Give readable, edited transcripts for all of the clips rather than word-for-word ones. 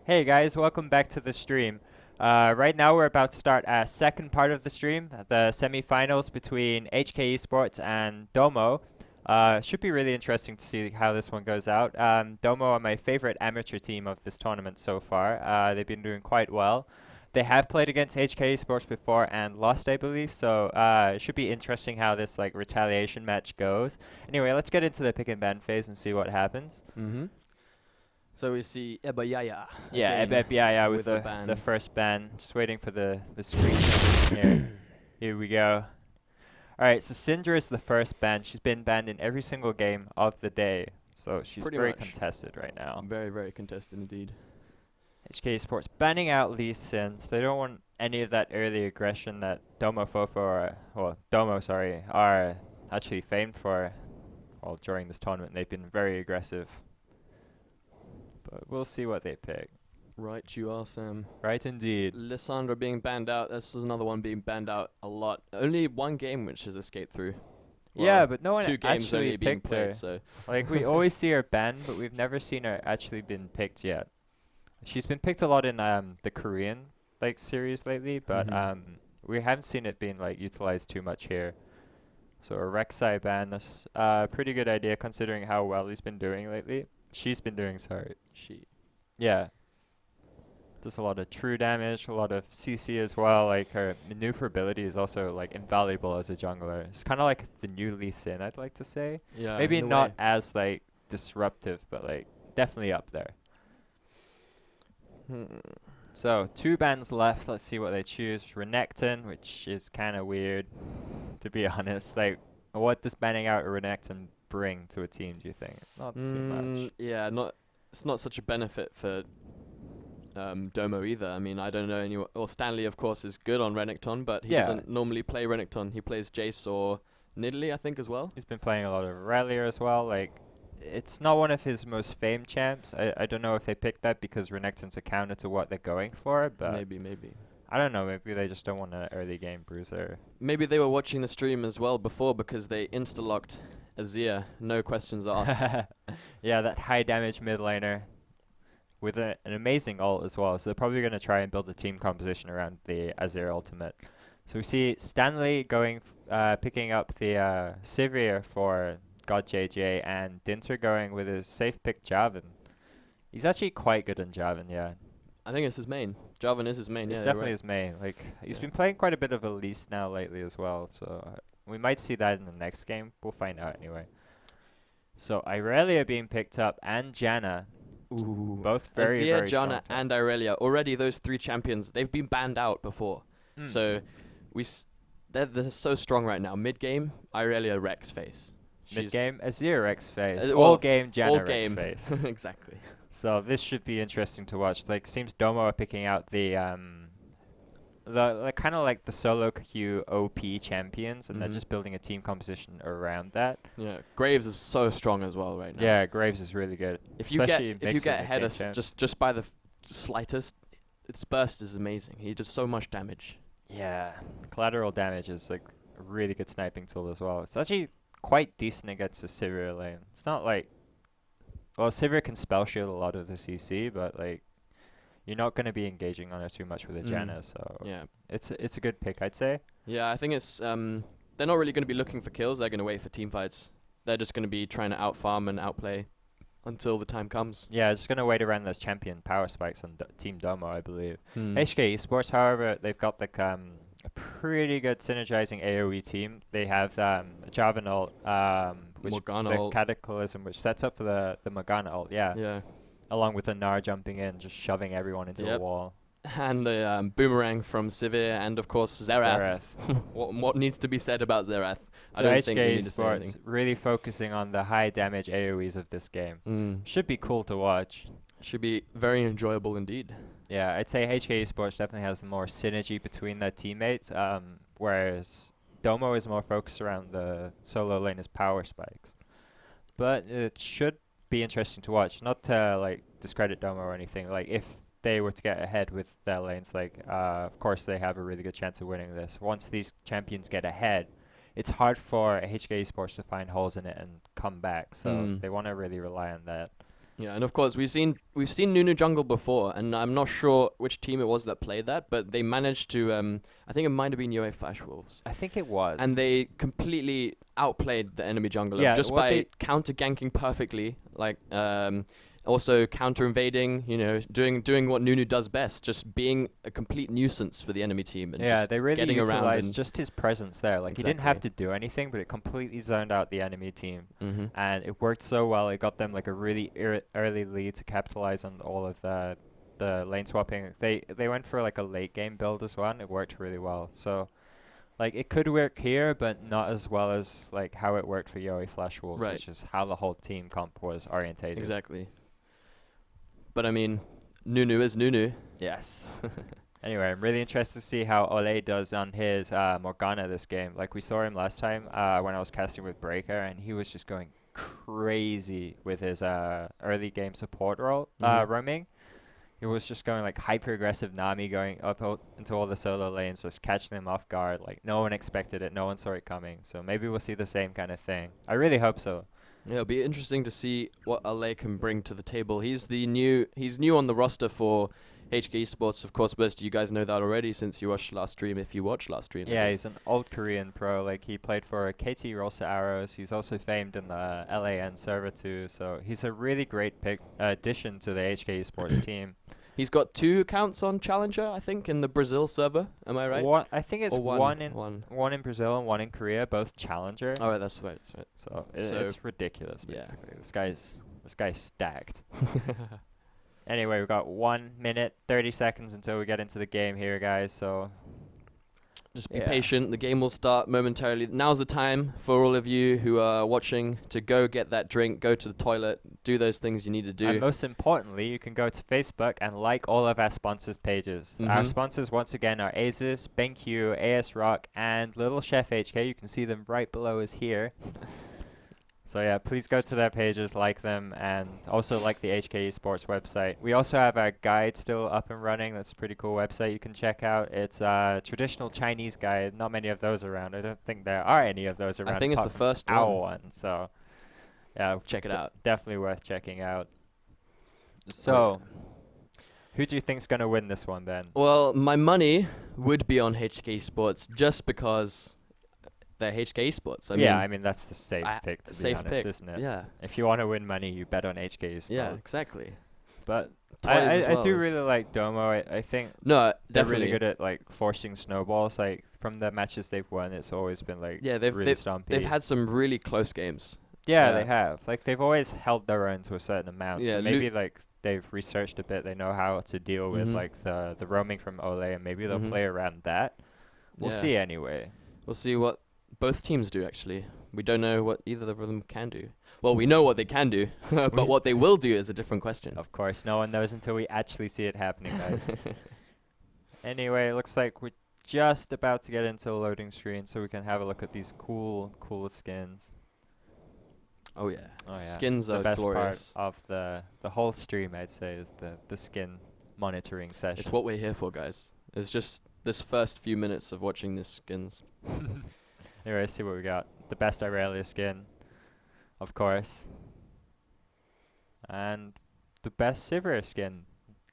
Hey guys, welcome back to the stream. Right now we're about to start a second part of the stream, the semifinals between HKESports and Domo. Should be really interesting to see how this one goes out. Domo are my favorite amateur team of this tournament so far. They've been doing quite well. They have played against HKESports before and lost, I believe, so it should be interesting how this like retaliation match goes. Anyway, let's get into the pick and ban phase and see what happens. Mm-hmm. So we see Ebayaya. Yeah, Ebayaya with the first ban. Just waiting for the screen. Here we go. Alright, so Syndra is the first ban. She's been banned in every single game of the day. So she's Pretty very much contested right now. Very, very contested indeed. HKESports banning out Lee Sins. They don't want any of that early aggression that Domo are actually famed for. Well, during this tournament, they've been very aggressive. But we'll see what they pick. Right, you are, Sam. Right, indeed. Lissandra being banned out. This is another one being banned out a lot. Only one game which has escaped through. Well, yeah, but no one two games actually only being picked played, her. so Like, we always see her banned, but we've never seen her actually been picked yet. She's been picked a lot in the Korean like series lately, but we haven't seen it being like utilized too much here. So a Rek'Sai ban, that's a pretty good idea considering how well he's been doing lately. She's been doing, yeah. Does a lot of true damage, a lot of CC as well. Like her maneuverability is also like invaluable as a jungler. It's kind of like the new Lee Sin, I'd like to say. yeah, Maybe in a not way. as like disruptive, but like definitely up there. So 2 bans left. Let's see what they choose. Renekton, which is kind of weird, to be honest. Like, what does banning out a Renekton bring to a team? Do you think? Not too much. Yeah, it's not such a benefit for Domo either. I mean, I don't know anyone. Well, Stanley, of course, is good on Renekton, but he doesn't normally play Renekton. He plays Jace or Nidalee, I think, as well. He's been playing a lot of Irelia as well. Like, it's not one of his most famed champs. I don't know if they picked that because Renekton's a counter to what they're going for, but Maybe. I don't know. Maybe they just don't want an early game bruiser. Maybe they were watching the stream as well before because they insta-locked Azir, no questions asked. Yeah, that high damage mid laner with an amazing ult as well. So they're probably going to try and build a team composition around the Azir ultimate. So we see Stanley picking up the Sivir for God JJ, and Dinter going with his safe pick Jarvan. He's actually quite good in Jarvan, yeah. I think it's his main. Jarvan is his main, It's yeah. definitely his main. Like, he's been playing quite a bit of Elise now lately as well, so we might see that in the next game. We'll find out anyway. So Irelia being picked up and Janna. Ooh. Both very, Azir, very strong Janna, and Irelia. Already those 3 champions, they've been banned out before. So they're so strong right now. Mid-game, Irelia Rex face. Mid-game, Azir Rex face. All All game, Janna all Rex game. face. Exactly. So this should be interesting to watch. Like, seems Domo are picking out the kind of like the solo queue OP champions, and they're just building a team composition around that. Yeah, Graves is so strong as well right now. Yeah, Graves is really good. If you get ahead of just by the slightest, its burst is amazing. He does so much damage. Yeah, collateral damage is like a really good sniping tool as well. It's actually quite decent against the Sivir lane. It's not like, well, Sivir can spell shield a lot of the CC, but like you're not going to be engaging on it too much with a Janna, so yeah, it's a good pick, I'd say. Yeah, I think it's they're not really going to be looking for kills. They're going to wait for team fights. They're just going to be trying to outfarm and outplay until the time comes. Yeah, just going to wait around those champion power spikes on Team Domo, I believe. HKESports, however, they've got like a pretty good synergizing AoE team. They have Jarvan ult, which Morgana the ult. Cataclysm, which sets up for the Morgana ult, yeah. Along with the Gnar jumping in, just shoving everyone into a wall. And the boomerang from Sivir, and of course Xerath. What needs to be said about Xerath? So I don't think we need to say HKESports anything. really focusing on the high damage AoEs of this game. Should be cool to watch. Should be very enjoyable indeed. Yeah, I'd say HKESports definitely has more synergy between their teammates, whereas Domo is more focused around the solo laner's power spikes. But it should be interesting to watch. Not to like discredit Domo or anything. Like if they were to get ahead with their lanes, like of course they have a really good chance of winning this. Once these champions get ahead, it's hard for HKESports to find holes in it and come back. So they want to really rely on that. Yeah, and of course we've seen Nunu Jungle before, and I'm not sure which team it was that played that, but they managed to I think it might have been UA Flash Wolves. I think it was. And they completely outplayed the enemy jungler just by counter ganking perfectly, like also counter invading, doing what Nunu does best, just being a complete nuisance for the enemy team and just they really getting around utilized just his presence there. Like Exactly. he didn't have to do anything, but it completely zoned out the enemy team, Mm-hmm. and it worked so well. It got them like a really early lead to capitalize on all of the lane swapping. They went for like a late game build as well, and it worked really well. So like it could work here, but not as well as like how it worked for UA Flash Wolves, Right. which is how the whole team comp was orientated. Exactly. But I mean, Nunu is Nunu. Yes. Anyway, I'm really interested to see how Ole does on his Morgana this game. Like we saw him last time when I was casting with Breaker, and he was just going crazy with his early game support role roaming. He was just going like hyper aggressive Nami, going up into all the solo lanes, just catching them off guard. Like no one expected it, no one saw it coming. So maybe we'll see the same kind of thing. I really hope so. Yeah, it'll be interesting to see what Ale can bring to the table. He's new on the roster for HKESports, of course. Most of you guys know that already since you watched last stream. If you watched last stream, yeah, he's an old Korean pro. Like he played for KT Rolsa Arrows. He's also famed in the LAN server too. So he's a really great addition to the HKESports team. He's got 2 accounts on Challenger, I think, in the Brazil server. Am I right? I think it's one in Brazil and one in Korea, both Challenger. Oh, right, that's right. So it's ridiculous, basically. Yeah. This guy's stacked. Anyway, we've got 1 minute, 30 seconds until we get into the game here, guys. So just be patient. The game will start momentarily. Now's the time for all of you who are watching to go get that drink, go to the toilet, do those things you need to do. And most importantly, you can go to Facebook and like all of our sponsors' pages. Our sponsors, once again, are Asus, BenQ, AS Rock, and Little Chef HK. You can see them right below us here. So yeah, please go to their pages, like them, and also like the HKESports website. We also have our guide still up and running. That's a pretty cool website you can check out. It's a traditional Chinese guide. Not many of those around. I don't think there are any of those around. I think it's the first one. So yeah, check it out. Definitely worth checking out. So who do you think's going to win this one then? Well, my money would be on HKESports just because they're HKESports. I mean that's the safe pick, to be honest, isn't it? Yeah. If you want to win money, you bet on HKESports. Yeah, exactly. But I do really like Domo. I think they're really good at like forcing snowballs. Like from the matches they've won, it's always been like really stompy. They've had some really close games. Yeah, they have. Like they've always held their own to a certain amount. Yeah, so maybe like they've researched a bit. They know how to deal with like the roaming from Ole, and maybe they'll play around that. We'll see anyway. We'll see what both teams do, actually. We don't know what either of them can do. Well, we know what they can do, but what they will do is a different question. Of course, no one knows until we actually see it happening, guys. Anyway, it looks like we're just about to get into a loading screen so we can have a look at these cool skins. Oh yeah. Skins are the best glorious. part of the whole stream, I'd say, is the skin monitoring session. It's what we're here for, guys. It's just this first few minutes of watching these skins. Anyway, let's see what we got. The best Irelia skin, of course. And the best Sivir skin.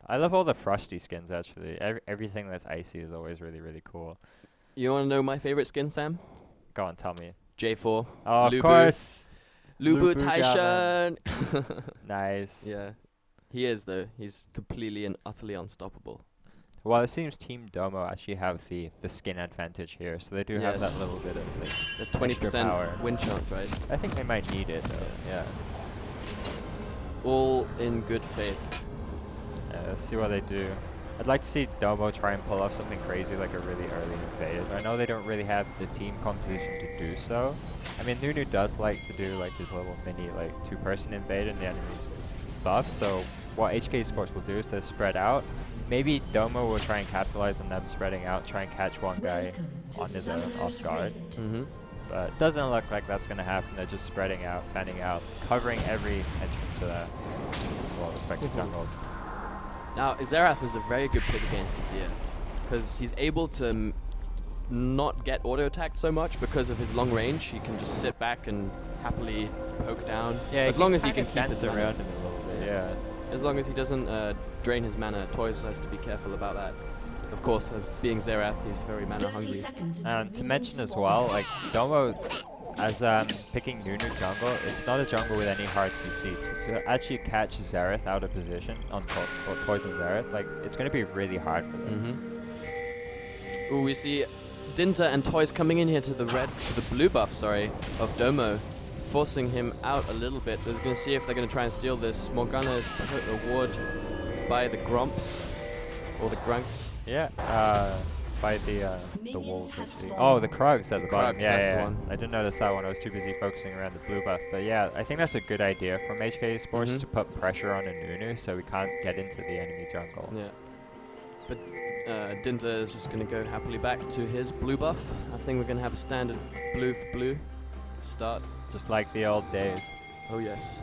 I love all the Frosty skins, actually. Everything that's icy is always really, really cool. You want to know my favorite skin, Sam? Go on, tell me. J4. Oh, of course. Lubu Taishan. Nice. Yeah. He is, though. He's completely and utterly unstoppable. Well, it seems Team Domo actually have the skin advantage here, so they do have that little bit of like the 20% win chance, right? I think they might need it though. Yeah. All in good faith. Let's see what they do. I'd like to see Domo try and pull off something crazy like a really early invade. I know they don't really have the team composition to do so. I mean, Nunu does like to do like his little mini like 2-person invade in the enemy's buff. So what HKESports will do is they'll spread out. Maybe Domo will try and capitalize on them spreading out, try and catch one guy on his off guard. But it doesn't look like that's going to happen. They're just spreading out, fanning out, covering every entrance to that respective jungles. Now, Xerath is a very good pick against Azir, because he's able to not get auto-attacked so much because of his long range. He can just sit back and happily poke down. Yeah, as long as he can keep his around him a little bit. Yeah. As long as he doesn't drain his mana, Toys has to be careful about that. Of course, as being Xerath, he's very mana hungry. To mention as well, like Domo, as picking Nunu jungle, it's not a jungle with any hard CC. So to actually catch Xerath out of position on Poison Xerath, like it's going to be really hard for them. Ooh, we see Dinta and Toys coming in here to the blue buff, sorry, of Domo, forcing him out a little bit. They're going to see if they're going to try and steal this. Morgana is put a ward by the Gromps, or the Grunks. Yeah, by the wolves. Oh, the Krugs at the bottom. Yeah. One. I didn't notice that one. I was too busy focusing around the blue buff. But yeah, I think that's a good idea from HKESports to put pressure on a Nunu so we can't get into the enemy jungle. Yeah. But Dinta is just going to go happily back to his blue buff. I think we're going to have a standard blue for blue start. Just like the old days. Oh yes.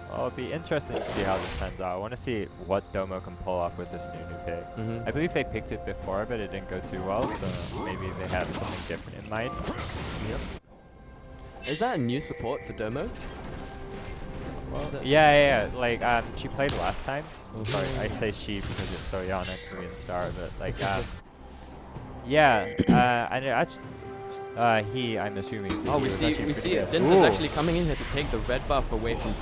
Well, it'll be interesting to see how this turns out. I want to see what Domo can pull off with this Nunu pick. I believe they picked it before, but it didn't go too well, so maybe they have something different in mind. Yep. Is that a new support for Domo? Well, yeah. Like, she played last time. Sorry, I say she because it's Soyana, Korean star, but like, I'm assuming. Oh, we see it. Dinta's actually coming in here to take the red buff away from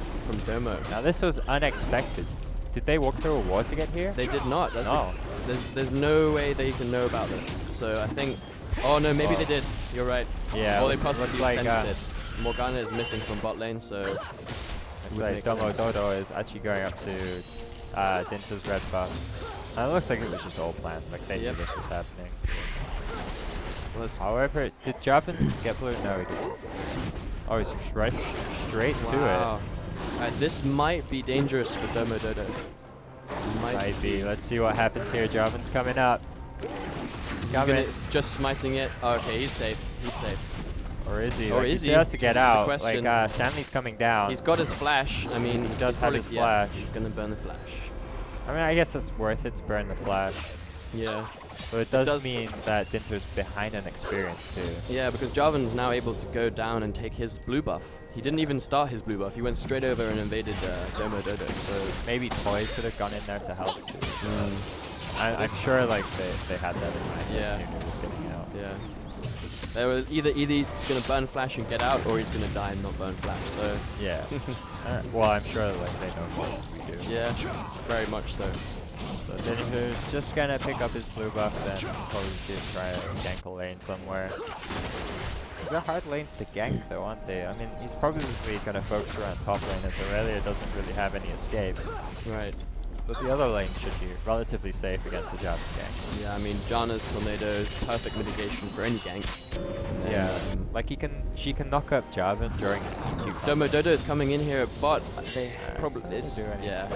Domo. Now this was unexpected. Did they walk through a wall to get here? They did not. No. There's no way they can know about it. So I think. Oh no, maybe they did. You're right. Yeah. Or they possibly sensed it. Morgana is missing from bot lane, so. Looks like Domo Dodo is actually going up to Dinta's red buff. And it looks like it was just all planned. Like they knew this was happening. However, did Jabin get blue? No, he didn't. Oh, he's right straight to it. This might be dangerous for Domo Dodo. Might be. Let's see what happens here. Jabin's coming up. It's just smiting it. Oh, okay, he's safe. He's safe. Or is he? Or is he? He has to get out. Like, Stanley's coming down. He's got his flash. I mean, he does have his flash. He's gonna burn the flash. I mean, I guess it's worth it to burn the flash. Yeah. But it does mean that Dinta's behind in experience too. Yeah, because Jarvan's now able to go down and take his blue buff. He didn't even start his blue buff. He went straight over and invaded Domo Dodo. So maybe Toys could have gone in there to help too. I'm sure like they had that in mind. Yeah. Was getting out. Yeah. There was either he's gonna burn flash and get out, or he's gonna die and not burn flash. So yeah. Well, I'm sure like they know what we do. Yeah, very much so. So Dinta's just gonna pick up his blue buff, then probably try a gank a lane somewhere. They're hard lanes to gank though, aren't they? I mean, he's probably gonna focus around top lane as Aurelia doesn't really have any escape. Right. But the other lane should be relatively safe against the Jarvan gank. Yeah, I mean, Janna's tornado is perfect mitigation for any gank. Yeah, like she can knock up Jarvan during EQ. Domo Dodo is coming in here at bot. They probably yeah.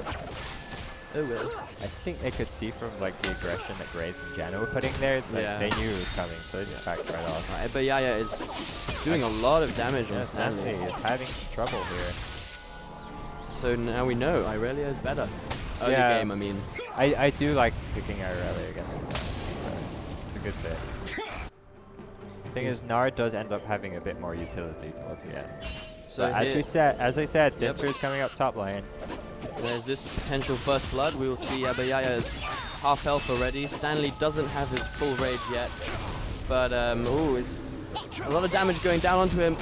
Oh well. I think they could see from like the aggression that Graves and Janna were putting there, like they knew it was coming, so they just backed right off. But Yaya is doing a lot of damage on Stanley. Is having trouble here. So now we know Irelia is better. Early game, I mean. I do like picking Irelia against him. It's a good pick. The thing is, Nara does end up having a bit more utility towards the end. So as I said, Dinta is coming up top lane. There's this potential first blood. We will see Abayaya is half health already. Stanley doesn't have his full rage yet. But, it's a lot of damage going down onto him.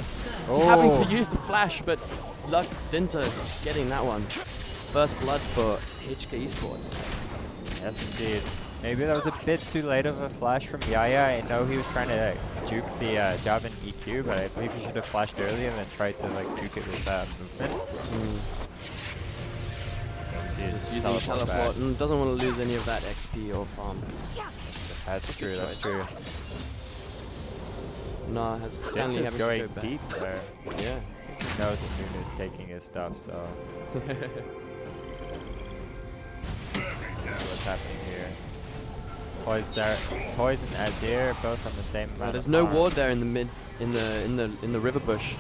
Having to use the flash, but luck Dinta getting that one. First blood for HKESports. Yes, indeed. Maybe that was a bit too late of a flash from Yaya. I know he was trying to juke the Jarvan EQ, but I believe he should have flashed earlier and then tried to like juke it with movement. Just using teleport and doesn't want to lose any of that XP or farm. That's true, that's true. Nah, has Stanley having going to go back. deep there. Yeah. He knows that Nunu's taking his stuff, so. What's happening here? Toys and Azir both on the same amount. There's no ward there in the mid, in the river bush,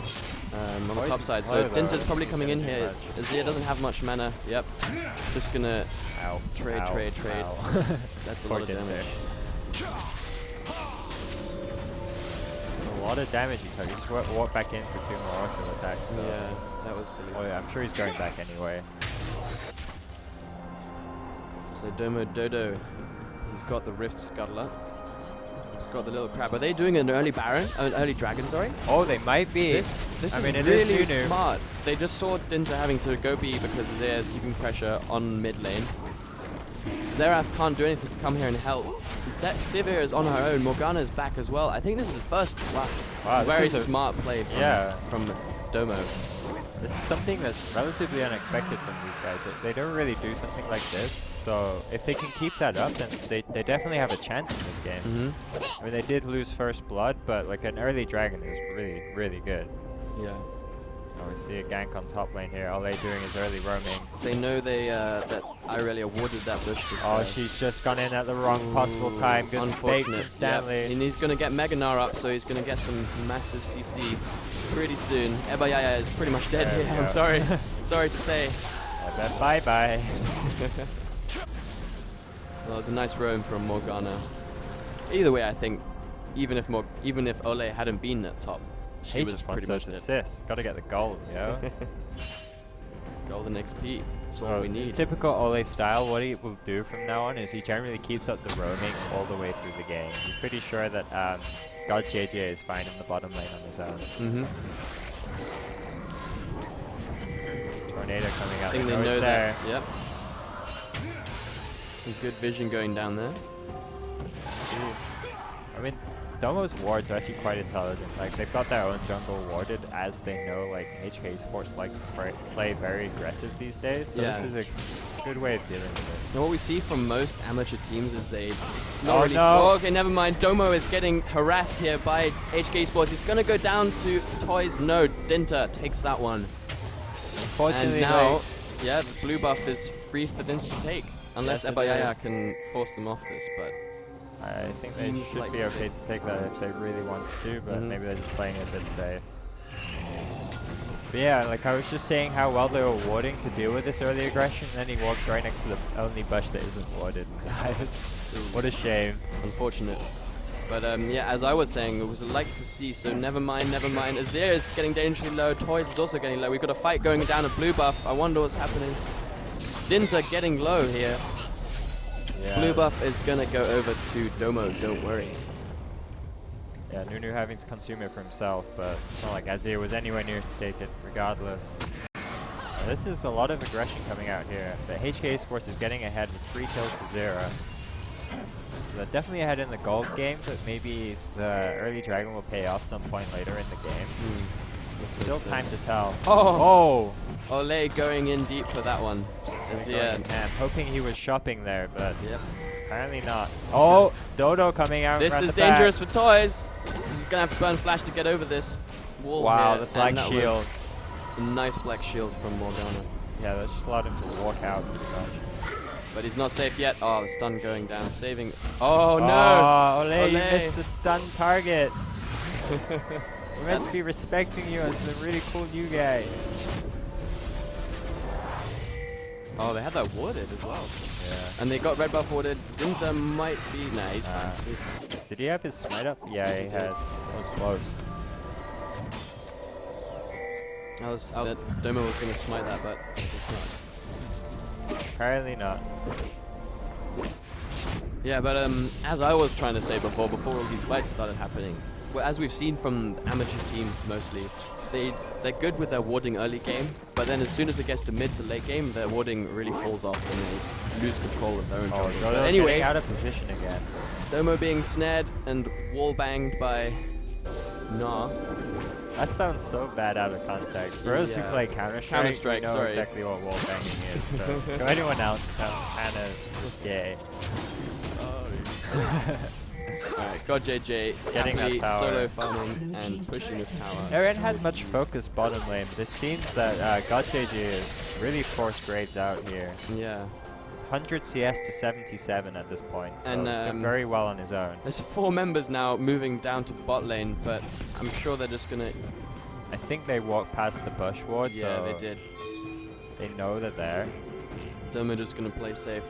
on the top side. So Dinta's probably coming in here. Azir doesn't have much mana. Yep. Just gonna trade. That's a lot of damage. A lot lot of damage he took. He just walked back in for 2 more auto attacks. So. Yeah, that was silly. Oh yeah, I'm sure he's going back anyway. So Dodo, he's got the Rift Scuttler. He's got the little crab. Are they doing an early Baron? An early Dragon, sorry? Oh, they might be. This I is mean, it really is Nunu. smart. They just saw Dinter having to go B because Zaya is keeping pressure on mid lane. Zerath can't do anything to come here and help. Sivir is on her own. Morgana is back as well. I think this is the first very smart play from Domo. This is something that's relatively unexpected from these guys. They don't really do something like this. So if they can keep that up, then they definitely have a chance in this game. I mean, they did lose first blood, but like an early dragon is really, really good. Yeah. Oh, we see a gank on top lane here. All they doing is early roaming. They know that Irelia awarded that bush. She's just gone in at the wrong possible time. Good fake from Stanley. Yep. And he's going to get Mega Gnar up, so he's going to get some massive CC pretty soon. Ebayaya is pretty much dead here. I'm sorry. Sorry to say. Bye-bye. Well, it was a nice roam from Morgana. Either way, I think, even if Ole hadn't been at top, she was pretty much dead. Assists. Got to get the gold, yo. Golden XP. That's all we need. Typical Ole style, what he will do from now on is he generally keeps up the roaming all the way through the game. He's pretty sure that God JJ is fine in the bottom lane on his own. Tornado coming out. I think they know that. Yep. Some good vision going down there. I mean, Domo's wards are actually quite intelligent. Like, they've got their own jungle warded, as they know, like, HKESports like to play very aggressive these days. So this is a good way of dealing with it. And what we see from most amateur teams is they... okay, never mind. Domo is getting harassed here by HKESports. He's going to go down to Toys. No, Dinter takes that one. Unfortunately, and now, the blue buff is free for Dinter to take. Unless Ebayaya can force them off this, but... I think they should be okay to take that if they really want to, but maybe they're just playing it a bit safe. But yeah, like I was just saying how well they were warding to deal with this early aggression, and then he walks right next to the only bush that isn't warded. What a shame. Unfortunate. But as I was saying, it was a like to see, so never mind. Azir is getting dangerously low, Toys is also getting low. We've got a fight going down at blue buff. I wonder what's happening. Dinter getting low here. Yeah. Blue buff is gonna go over to Domo, don't worry. Yeah, Nunu having to consume it for himself, but it's not like Azir was anywhere near to take it, regardless. This is a lot of aggression coming out here. The HKESports is getting ahead with 3 kills to 0. So they're definitely ahead in the gold game, but maybe the early dragon will pay off some point later in the game. There's still time to tell. Ole going in deep for that one. I'm hoping he was shopping there, but apparently not. Oh, Dodo coming out. This is dangerous for Toys. He's gonna have to burn flash to get over this wall. Wow, the black shield. A nice black shield from Morgana. Yeah, that's just allowed him to walk out pretty much. But he's not safe yet. Oh, the stun going down, saving. Oh no! Oh, Ole, you missed the stun target. We're meant to be respecting you as a really cool new guy. Oh, they had that warded as well. Yeah. And they got red buff warded. Dinter might be... Nah, he's fine. Did he have his smite up? Yeah, he had. That was close. I thought Domo was going to smite that, but... Apparently not. Yeah, but as I was trying to say before all these fights started happening, well, as we've seen from amateur teams mostly, they're good with their warding early game, but then as soon as it gets to mid to late game, their warding really falls off and they lose control of their own jungle. But anyway, out of position again. Domo being snared and wall banged by Gnar. That sounds so bad out of context. For us who play Counter-Strike, we know exactly what wall banging is. So to anyone else, sounds kind of gay. Alright, God JJ getting that tower, solo farming and pushing this tower. Eren had much focus bottom lane, but it seems that God JJ is really forced grades out here. Yeah. 100 CS to 77 at this point, so he's done very well on his own. There's 4 members now moving down to the bot lane, but I'm sure they're just gonna... I think they walked past the bush ward, yeah, so they did. They know they're there. Domo just gonna play safe.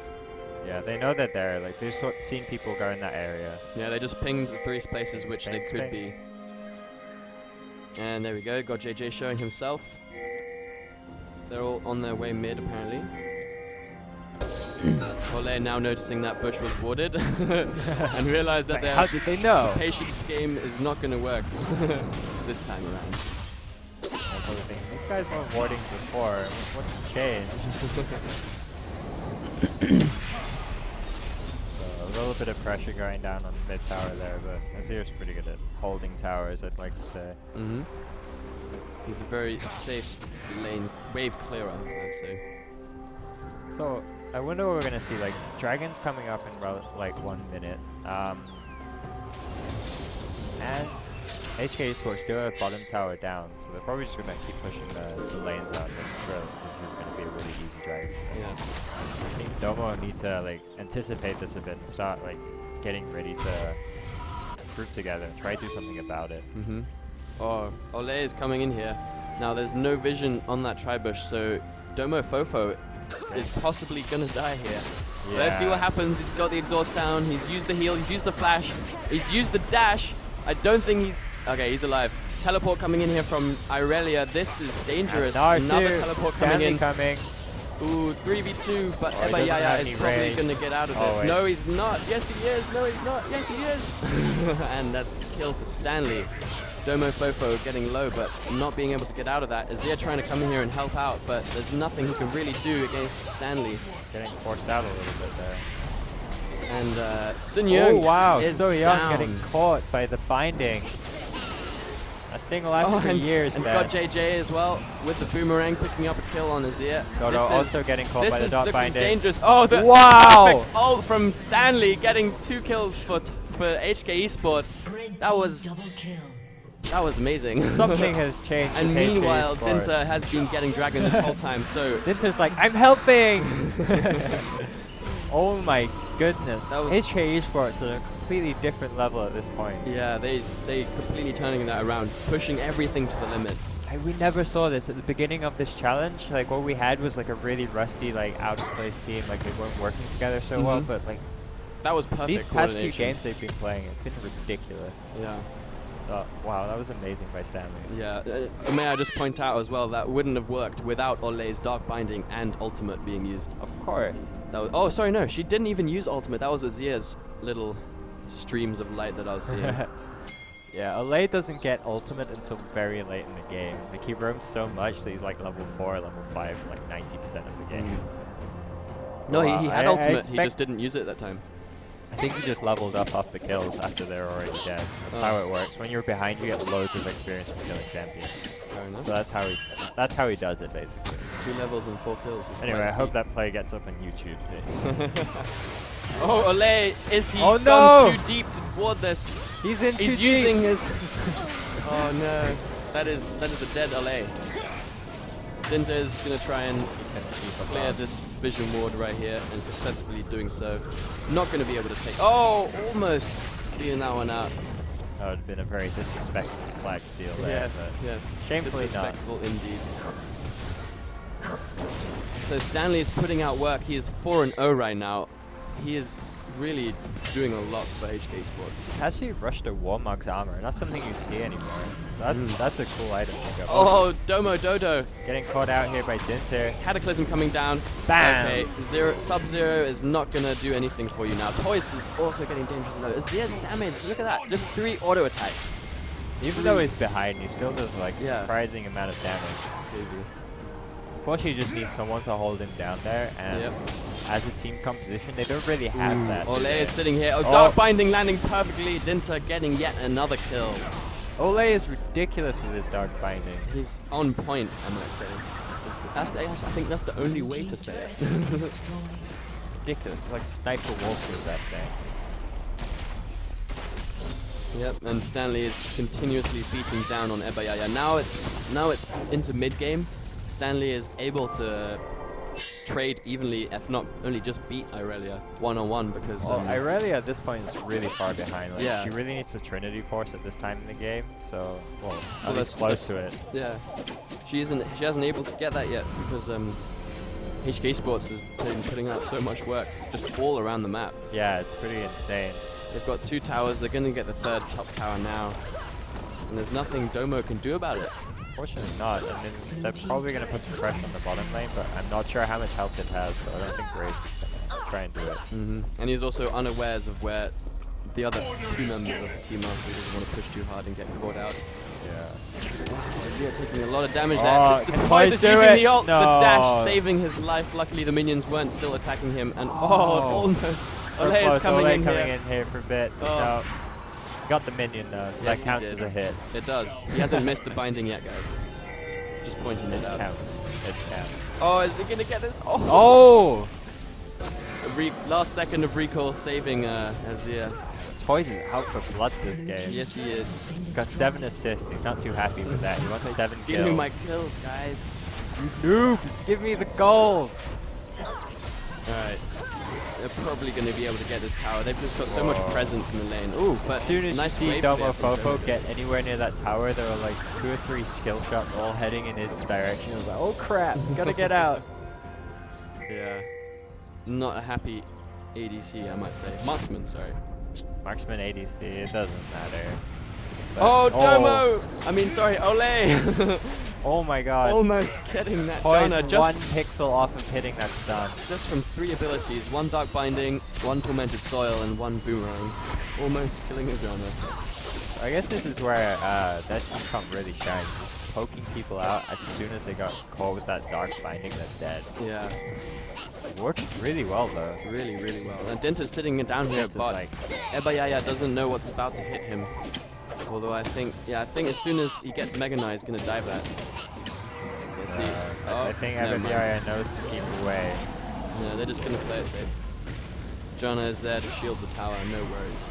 Yeah, they know they're there. Like, they've seen people go in that area. Yeah, they just pinged the 3 places which they could be. And there we go, got JJ showing himself. They're all on their way mid, apparently. Ole now noticing that Butch was warded and realized that how did they know? The patience game is not going to work this time around. These guys weren't warding before. What's changed? So a little bit of pressure going down on mid tower there, but Azir's pretty good at holding towers, I'd like to say. He's a very safe lane wave clearer, I'd say. So I wonder what we're gonna see. Like Dragon's coming up in like 1 minute, and HKESports do have bottom tower down, so they're probably just gonna keep pushing the lanes out. I'm sure this is gonna be a really easy Dragon. Yeah. I think Domo need to like anticipate this a bit and start like getting ready to group together and try to do something about it. Oh, Ole is coming in here. Now there's no vision on that tri-bush, so Domo Fofo is possibly gonna die here. Yeah. Let's see what happens. He's got the exhaust down, he's used the heal, he's used the flash, he's used the dash. I don't think he's... Okay, he's alive. Teleport coming in here from Irelia. This is dangerous. Another teleport coming in. Ooh, 3v2, but Ebayaya is probably gonna get out of this. No, he's not. Yes, he is. No, he's not. Yes, he is. And that's a kill for Stanley. Domo Fofo getting low, but not being able to get out of that. Azir trying to come in here and help out, but there's nothing he can really do against Stanley. Getting forced out a little bit there. And Sun Young is So Young down. getting caught by the binding. That thing lasts for years, and got JJ as well with the boomerang picking up a kill on Azir. Dodo also getting caught by the dot binding. Dangerous. Oh, the perfect ult from Stanley, getting 2 kills for HKESports. That was amazing. Something has changed. And meanwhile, Dinter has been getting Dragon this whole time. So Dinter's like, I'm helping. Oh my goodness. HKESports at a completely different level at this point. Yeah, they completely turning that around, pushing everything to the limit. We never saw this at the beginning of this challenge. Like what we had was like a really rusty, like out of place team. Like they weren't working together so well. But like that was perfect. These past few games they've been playing, it's been ridiculous. Yeah. Wow, that was amazing by Stanley. Yeah, may I just point out as well, that wouldn't have worked without Ole's Dark Binding and Ultimate being used. Of course. That was, oh, sorry, no, she didn't even use Ultimate. That was Azir's little streams of light that I was seeing. Yeah, Ole doesn't get Ultimate until very late in the game. Like he roams so much that he's like level 4, level 5 for like 90% of the game. No, he had Ultimate, he just didn't use it at that time. I think he just leveled up off the kills after they're already dead. That's how it works. When you're behind, you get loads of experience from killing champions. Fair enough. So that's how he does it, basically. 2 levels and 4 kills. Anyway, I hope that play gets up on YouTube soon. Oh, Ole, is he gone too deep toward this? He's using his... Oh no, that is a dead Ole. Dinter is going to try and clear this vision ward right here, and successfully doing so. Not going to be able to take... Oh, almost stealing that one out. That would have been a very disrespectful flag steal there. Yes. Shamefully disrespectful indeed. So Stanley is putting out work. He is 4-0 right now. He is really doing a lot for HKESports. He actually rushed a Warmog's armor, not something you see anymore. That's a cool item to go. Oh, Domo Dodo. Getting caught out here by Dinter. Cataclysm coming down. Bam! Okay, Sub-Zero is not going to do anything for you now. Toys is also getting dangerous low. Azir's damage, look at that. Just 3 auto attacks. Even though he's behind, he still does like a surprising amount of damage. Crazy. Unfortunately, you just need someone to hold him down there, and as a team composition, they don't really have that. Ole is sitting here. Dark Binding landing perfectly. Dinter getting yet another kill. Ole is ridiculous with his Dark Binding. He's on point, I might say. I think that's the only way to say it. Ridiculous. It's like Sniper Wolf with that thing. Yep, and Stanley is continuously beating down on Ebayaya. Now it's into mid game. Stanley is able to trade evenly, if not only just beat Irelia one-on-one, because Irelia at this point is really far behind. Like, she really needs the Trinity Force at this time in the game, so at least close to it. Yeah, she hasn't able to get that yet because HKESports has been putting out so much work just all around the map. Yeah, it's pretty insane. They've got 2 towers. They're going to get the 3rd top tower now. and there's nothing Domo can do about it. Fortunately not. I mean, they're probably going to put some pressure on the bottom lane, but I'm not sure how much health it has, so I don't think Graves is going to try and do it. And he's also unawares of where the other two members of the team are, so he doesn't want to push too hard and get caught out. Yeah. They're taking a lot of damage there. It's surprised using the ult, the dash saving his life. Luckily the minions weren't still attacking him, and almost. Ole is coming in here for a bit. No. Got the minion though, so that counts as a hit. It does. He hasn't missed the binding yet, guys. Just pointing it out. It counts. Oh, is he gonna get this? Oh! Last second of recall saving Azir. Toys is out for blood this game. Yes, he is. He's got 7 assists. He's not too happy with that. He wants 7 kills. Give me my kills, guys. You noobs, give me the gold. Alright. They're probably going to be able to get this tower. They've just got so much presence in the lane. Ooh, but as soon as nice you see Domo Fofo get anywhere near that tower, there are like 2 or 3 skill shots all heading in his direction. I was like, oh crap, gotta get out. Yeah. Not a happy ADC, I might say. Marksman, sorry. Marksman ADC, it doesn't matter. But Domo! I mean, sorry, Ole! Oh my god. Almost getting that Janna. Just 1 pixel off of hitting that stun. Just from 3 abilities, 1 Dark Binding, 1 Tormented Soil, and 1 Boomerang. Almost killing a Janna. I guess this is where that team really shines. Just poking people out as soon as they got caught with that Dark Binding, that's dead. Yeah. It works really well though. Really, really well. And Dinta's sitting down here, but like Ebayaya doesn't know what's about to hit him. Although I think as soon as he gets Mega Knight, he's gonna dive that. I think Ebayaya knows to keep away. No, they're just gonna play it safe. Janna is there to shield the tower, no worries.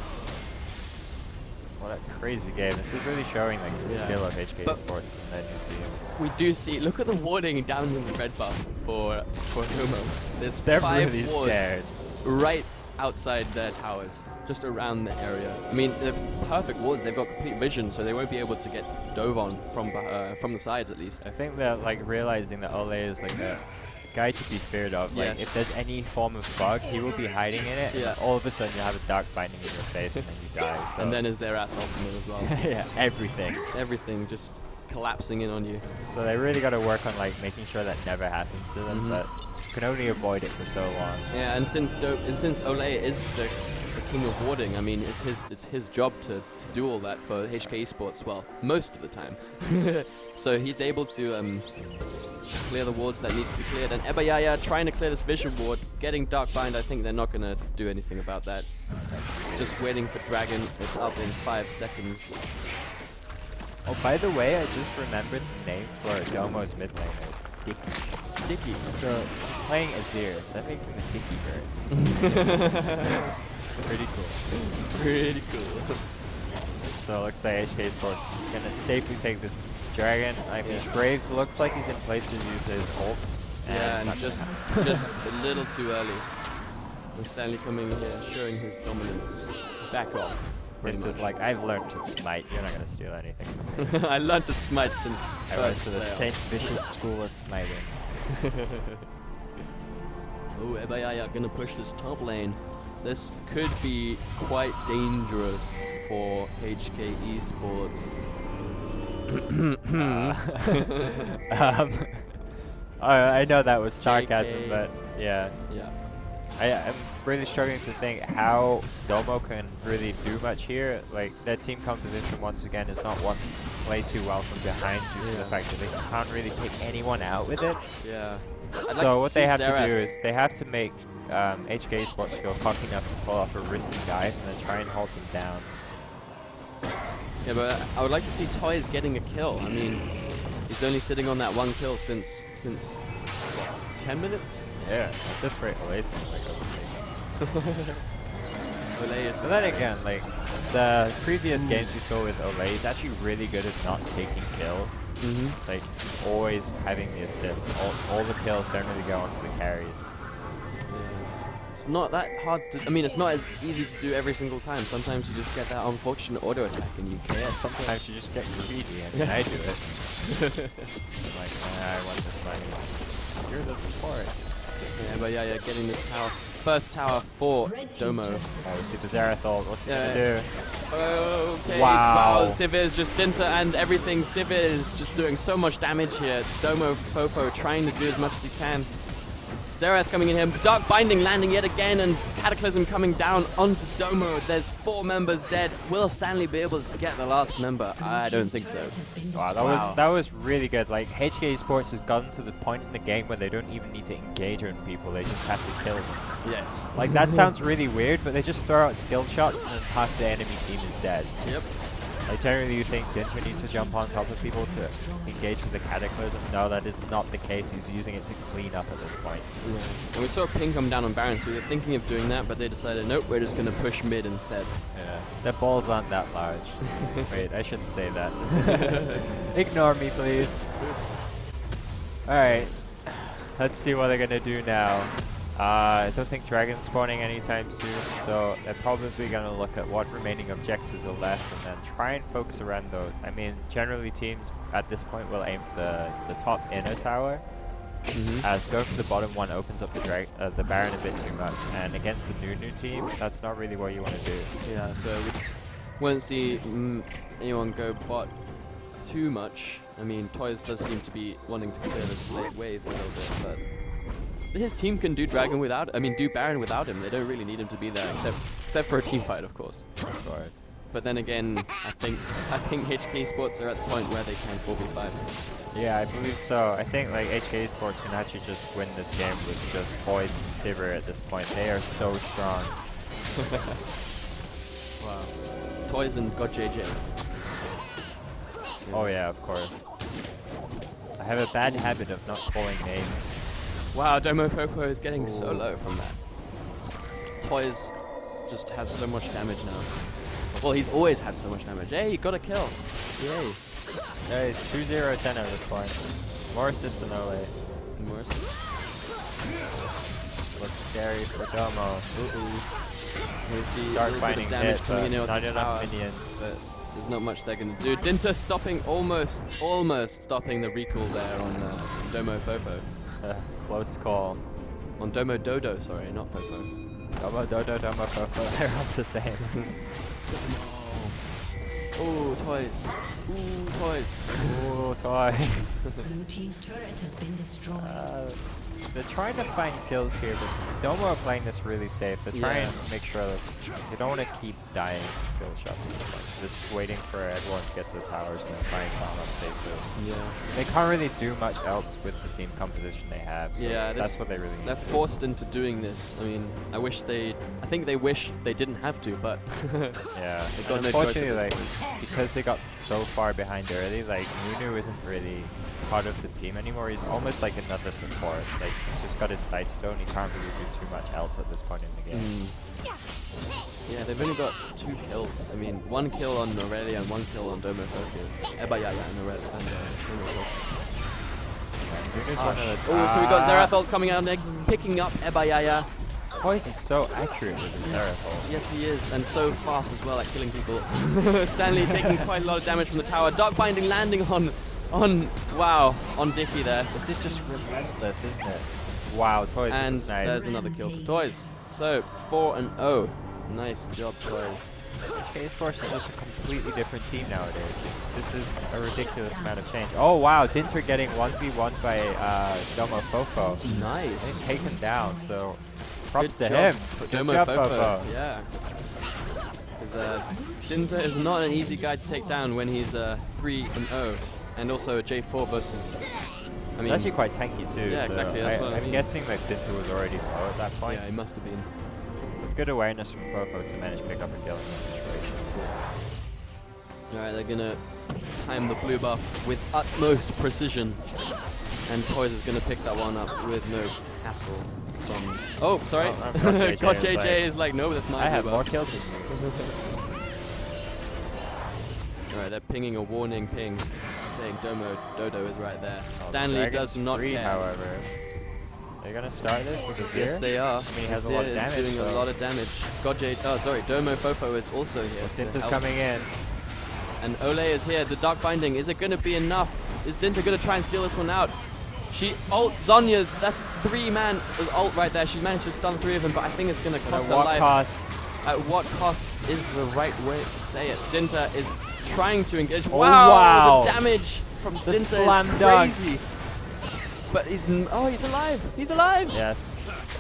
What a crazy game. This is really showing like the skill of HKESports and then you see. We do see, look at the warding down in the red buff for Domo. There's They're 5 really wards scared. right outside their towers, just around the area. I mean, they're perfect wards, they've got complete vision, so they won't be able to get dove on from the sides at least. I think they're like realizing that Ole is like a guy to be feared of. Like if there's any form of bug, he will be hiding in it. Yeah. And all of a sudden you have a Dark Binding in your face and then you die. So. And then is there at ultimate as well. Yeah, everything. Everything just collapsing in on you. So they really got to work on like making sure that never happens to them, but you can only avoid it for so long. Yeah, and since Ole is the king of warding, I mean, it's his job to do all that for HKESports. Well, most of the time. So he's able to clear the wards that needs to be cleared. And Ebayaya trying to clear this vision ward, getting Dark Bind. I think they're not gonna do anything about that. Just waiting for Dragon. It's up in 5 seconds. Oh, by the way, I just remembered the name for Domo's mid laner. Dicky. So he's playing Azir. That makes him a Dicky bird. Pretty cool. Pretty cool. So it looks like HKESports is gonna safely take this dragon. I mean, Graves looks like he's in place to use his ult. Yeah, and just a little too early. And Stanley coming here, showing his dominance. Back off. It's just like, I've learned to smite. You're not gonna steal anything. I learned to smite since I went to the St. Vicious School of Smiting. Oh, Ebayaya gonna push this top lane. This could be quite dangerous for HKESports. I know that was sarcasm, JK. but yeah. Yeah. I'm really struggling to think how Domo can really do much here. Like, their team composition once again is not one play too well from behind due to the fact that they can't really take anyone out with it. Yeah. So what they have to do is they have to make HKESports feel cocky enough to pull off a risky dive and then try and hold them down. Yeah, but I would like to see Toys getting a kill. I mean, he's only sitting on that 1 kill since what, 10 minutes? Yeah, at this rate, Ole's gonna like Ole but then again, like, the previous games we saw with Ole, he's actually really good at not taking kills. Like, always having the assists. All the kills don't really go onto the carries. It's not that hard to, I mean, it's not as easy to do every single time. Sometimes you just get that unfortunate auto attack and you can't. Sometimes you just get greedy. I mean, I do it. Like, I want this money. You're the support. Yeah, but yeah, getting this tower. first tower for Domo. Oh, we see the Zerathol. What's he gonna do? Okay, wow. Sivir is just Dinta and everything. Sivir is just doing so much damage here. Domo Popo trying to do as much as he can. Zerath coming in here, Dark Binding landing yet again, and Cataclysm coming down onto Domo. There's 4 members dead. Will Stanley be able to get the last member? I don't think so. Wow, that was really good. Like, HKESports has gotten to the point in the game where they don't even need to engage on people, they just have to kill them. Yes. Like, that sounds really weird, but they just throw out skill shots and half the enemy team is dead. Yep. Like, generally you think Dinter needs to jump on top of people to engage with the Cataclysm. No, that is not the case. He's using it to clean up at this point. Yeah. And we saw Ping come down on Baron, so we were thinking of doing that, but they decided, nope, we're just going to push mid instead. Yeah. Their balls aren't that large. Wait, I shouldn't say that. Ignore me, please. Alright. Let's see what they're going to do now. I don't think Dragon's spawning anytime soon, so they're probably going to look at what remaining objectives are left and then try and focus around those. I mean, generally teams at this point will aim for the top inner tower, as going for the bottom one opens up the Baron a bit too much, and against the new team, that's not really what you want to do. Yeah, so we won't see anyone go bot too much. I mean, Toys does seem to be wanting to clear this late wave a little bit, but his team can do Baron without him. They don't really need him to be there, except for a team fight, of course. But then again, I think HKESports are at the point where they can 4v5. Yeah, I believe so. I think like HKESports can actually just win this game with just Toys and Sivir at this point. They are so strong. Wow. Toys and GodJJ. Oh yeah, of course. I have a bad habit of not calling names. Wow, Domo Popo is getting so low from that. Toys just has so much damage now. Well, he's always had so much damage. Hey, you got a kill. Yay. Yeah, he's 2-0-10 at this point. More assists than Ole. More assists. Looks scary for Domo. You see Dark Binding damage hit, coming in but not enough tower, minions. But there's not much they're going to do. Dinta stopping, almost stopping the recall there on Domo Popo. Close call. On Domo Dodo, sorry, not Popo. Domo Dodo, Domo Popo, they're all the same. Oh, Toys. Ooh, Toys. Ooh, Toys. Blue team's turret has been destroyed. They're trying to find kills here, but Domo are playing this really safe. They're trying to make sure that they don't want to keep dying to skill shots. Just waiting for everyone to get to the towers and then trying to farm up safely. Yeah. They can't really do much else with the team composition they have. So yeah, that's what they really need. They're forced into doing this. I mean, I think they wish they didn't have to, but yeah. they got no choice Unfortunately, at this like point. because they got so far behind early, like Nunu isn't really part of the team anymore. He's almost like another support. Like he's just got his sight stone. He can't really do too much else at this point in the game. Yeah, they've only got 2 kills. I mean, 1 kill on Aurelia and 1 kill on Domo Popo. Ebayaya and Aurelia and Domo Popo. Oh, so we got Zerathol coming out and picking up Ebayaya. Toys is so accurate with his Zerathol. Yes, he is, and so fast as well at killing people. Stanley taking quite a lot of damage from the tower. Dark Binding landing on Dicky there. This is just relentless, isn't it? Wow, Toys. And is nice. there's another kill for Toys. So 4-0. Nice job, Toys. HKESports is just a completely different team nowadays. This is a ridiculous amount of change. Oh wow, Dinter getting 1v1 by Domo Fofo. Nice. Getting taken down, so props to Good him. job for Good Domo job, Fofo. Yeah. Because Dinter is not an easy guy to take down when he's 3-0. And also J4 versus... I mean, it's actually quite tanky too. Yeah, so exactly. That's what I mean. I'm guessing that Dinter was already low at that point. Yeah, he must have been. Good awareness from Fofo to manage to pick up a kill in this situation. Alright, they're gonna time the blue buff with utmost precision. And Toys is gonna pick that one up with no hassle from... Oh, sorry. GodJJ is like, no, that's my I have blue more buff. kills than you. Alright, they're pinging a warning ping, saying Dodo is right there. Stanley Dragon's does not free, care. However, are you gonna start this with the Yes, they are. I mean, he has a lot of damage. Doing a lot of damage. Domo Fofo is also here. Dinter's coming in. And Ole is here. The Dark Binding, is it going to be enough? Is Dinter going to try and steal this one out? She ult Zonya's. That's 3-man ult right there. She managed to stun 3 of them, but I think it's going to cost her life. Cost? At what cost is the right way to say it? Dinta is trying to engage. Oh, wow. The damage from The Dinta slam is dunk. crazy. But he's alive. He's alive. Yes.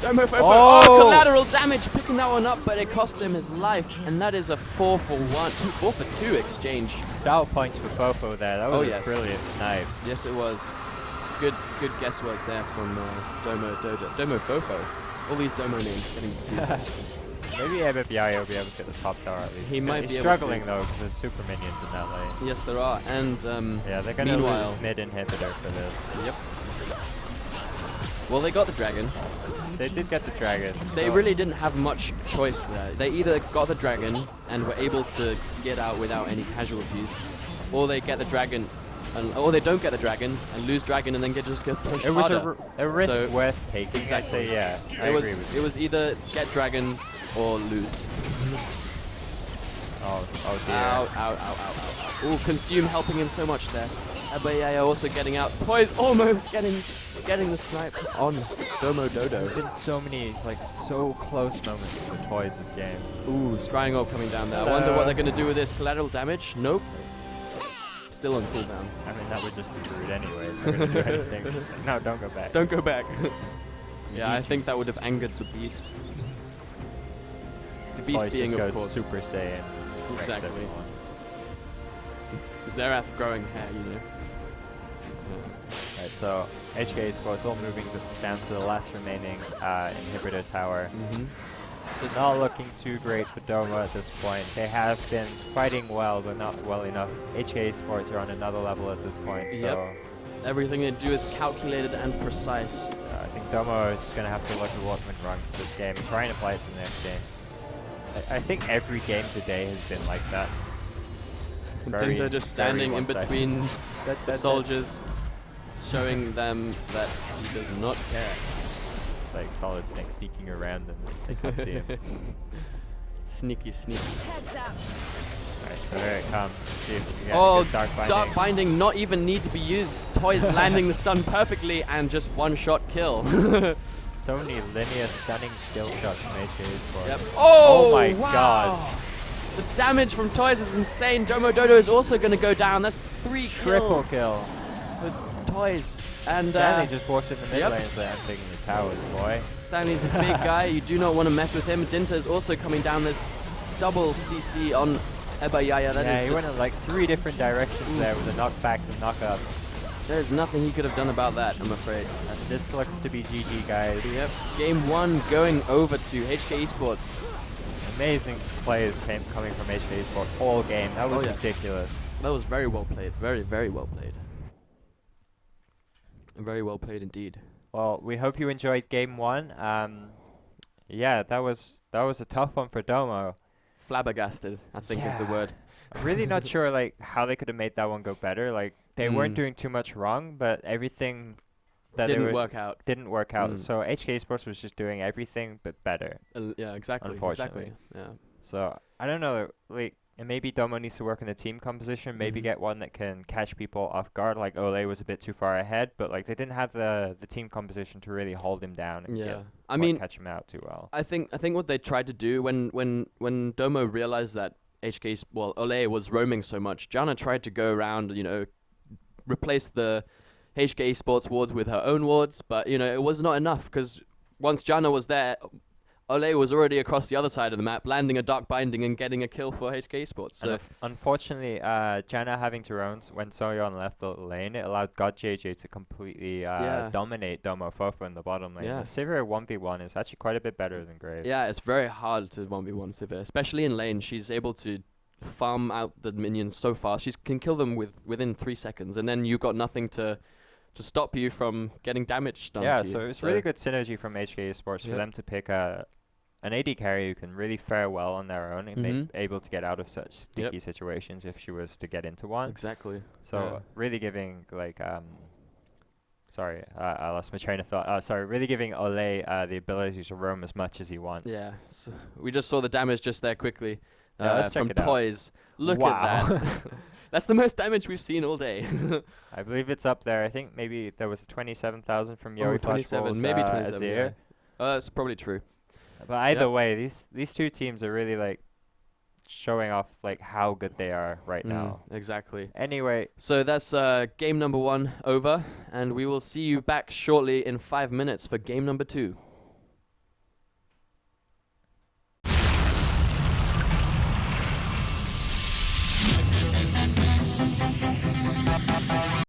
Domo Fofo. Oh. Collateral damage, picking that one up, but it cost him his life, and that is a 4 for 2 exchange. Style points for Fofo there. That was a brilliant snipe. Yes, it was. Good guesswork there from Domo Fofo. All these Domo names getting confused. Maybe Ebibiai will be able to get the top tower at least. He might be able struggling to. Though because there's super minions in that lane. Yes, there are, and yeah, they're gonna lose mid inhibitor for this. Yep. Well, they got the dragon. They did get the dragon. They really didn't have much choice there. They either got the dragon and were able to get out without any casualties, or they get the dragon, or they don't get the dragon and lose dragon and then just get pushed harder. It was a risk worth taking. Exactly. Yeah, I agree with you. It was either get dragon or lose. Oh dear. Ow. Ooh, Consume helping him so much there. But yeah, also getting out. Toys almost getting the snipe on Domo Dodo. There's been so many, so close moments for Toys this game. Ooh, Scrying Orb coming down there. I wonder what they're going to do with this. Collateral damage? Nope. Still on cooldown. I mean, that would just be rude anyways. They're going to do anything. No, don't go back. Don't go back. Yeah, I think that would have angered the beast. The beast Toys being, just of goes course. Super Saiyan. Exactly. Zerath growing hair, you know. Right, so HKESports all moving down to the last remaining inhibitor tower. It's not looking too great for Domo at this point. They have been fighting well, but not well enough. HKESports are on another level at this point. Yep. So everything they do is calculated and precise. I think Domo is just going to have to look at what went wrong for this game and trying to play it for the next game. I think every game today has been like that. Dinta just standing in between the soldiers, showing them that he does not care. It's like Solid Snake sneaking around and they can't see him. Sneaky. Heads up. Alright, so there it comes. See if we get Oh, Dark Binding. Dark Binding not even need to be used. Toys landing the stun perfectly and just one-shot kill. So many linear stunning skill shots from HKESports. Yep. Oh my wow. god. The damage from Toys is insane. Domo Dodo is also going to go down. That's 3 Triple kills kill. for Toys. And Stanley just walks in the mid yep. lane and said, I'm taking the towers, boy. Stanley's a big guy. You do not want to mess with him. Dinta is also coming down this double CC on Ebayaya. Yeah, he went in like 3 different directions there with the knockbacks and knockups. There's nothing he could have done about that, I'm afraid. This looks to be GG, guys. Yep. Game 1 going over to HKESports. Amazing plays coming from HKESports all game. That was ridiculous. That was very well played. Very, very well played. Very well played indeed. Well, we hope you enjoyed game 1. Yeah, that was a tough one for Domo. Flabbergasted, I think is the word. I'm really not sure how they could have made that one go better. They weren't doing too much wrong, but everything that didn't work out. So HKESports was just doing everything but better. Yeah, exactly. Unfortunately. Yeah. So I don't know. And maybe Domo needs to work on the team composition. Maybe get one that can catch people off guard. Like Ole was a bit too far ahead, but they didn't have the team composition to really hold him down and catch him out too well. I think what they tried to do when Domo realized that Ole was roaming so much, Jana tried to go around, replace the HKESports wards with her own wards, but it was not enough because once Jana was there, Ole was already across the other side of the map, landing a Dark Binding and getting a kill for HKESports. So unfortunately, Jana having to roam when Soyeon left the lane, it allowed God JJ to completely dominate Domo Fofo in the bottom lane. Yeah. Sivir 1v1 is actually quite a bit better than Graves. Yeah, it's very hard to 1v1 Sivir, especially in lane. She's able to farm out the minions so fast. She can kill them within 3 seconds, and then you've got nothing to stop you from getting damage done to you. So it's really good synergy from HKESports for them to pick an AD carry who can really fare well on their own and be able to get out of such sticky situations if she was to get into one. Exactly. So really giving sorry, I lost my train of thought. Really giving Ole the ability to roam as much as he wants. Yeah. So we just saw the damage just there quickly let's check from it out. Toys. Look at that. That's the most damage we've seen all day. I believe it's up there. I think maybe there was 27,000 from Yoi 27, maybe 27. Azir. That's probably true. But either way, these two teams are really like showing off like how good they are right now. Exactly. Anyway, so that's game number 1 over, and we will see you back shortly in 5 minutes for game number 2.